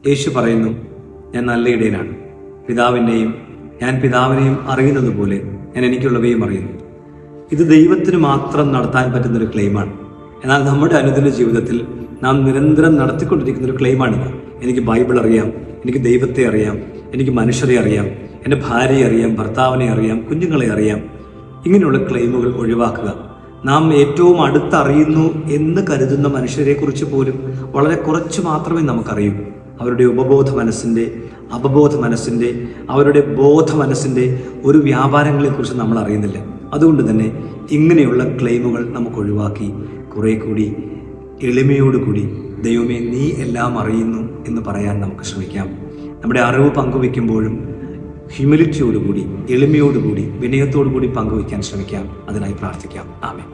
യേശു പറയുന്നു, ഞാൻ നല്ല ഇടയനാണ്, ഞാൻ പിതാവിനെയും അറിയുന്നത് പോലെ ഞാൻ എനിക്കുള്ളവയും അറിയുന്നു. ഇത് ദൈവത്തിന് മാത്രം നടത്താൻ പറ്റുന്നൊരു ക്ലെയിമാണ്. എന്നാൽ നമ്മുടെ അനുദിന ജീവിതത്തിൽ നാം നിരന്തരം നടത്തിക്കൊണ്ടിരിക്കുന്നൊരു ക്ലെയിമാണിത്. എനിക്ക് ബൈബിൾ അറിയാം, എനിക്ക് ദൈവത്തെ അറിയാം, എനിക്ക് മനുഷ്യരെ അറിയാം, എൻ്റെ ഭാര്യയെ അറിയാം, ഭർത്താവിനെ അറിയാം, കുഞ്ഞുങ്ങളെ അറിയാം. ഇങ്ങനെയുള്ള ക്ലെയിമുകൾ ഒഴിവാക്കുക. നാം ഏറ്റവും അടുത്തറിയുന്നു എന്ന് കരുതുന്ന മനുഷ്യരെക്കുറിച്ച് പോലും വളരെ കുറച്ച് മാത്രമേ നമുക്കറിയൂ. അവരുടെ ഉപബോധ മനസ്സിൻ്റെ, അപബോധ മനസ്സിൻ്റെ, അവരുടെ ബോധ മനസ്സിൻ്റെ ഒരു വ്യാപാരങ്ങളെക്കുറിച്ച് നമ്മൾ അറിയുന്നില്ല. അതുകൊണ്ട് തന്നെ ഇങ്ങനെയുള്ള ക്ലെയിമുകൾ നമുക്ക് ഒഴിവാക്കി കുറേ കൂടി എളിമയോടുകൂടി ദൈവമേ നീ എല്ലാം അറിയുന്നു എന്ന് പറയാൻ നമുക്ക് ശ്രമിക്കാം. നമ്മുടെ അറിവ് പങ്കുവയ്ക്കുമ്പോഴും ഹ്യൂമിലിറ്റിയോടുകൂടി, എളിമയോടുകൂടി, വിനയത്തോടുകൂടി പങ്കുവയ്ക്കാൻ ശ്രമിക്കാം. അതിനായി പ്രാർത്ഥിക്കാം. ആമേൻ.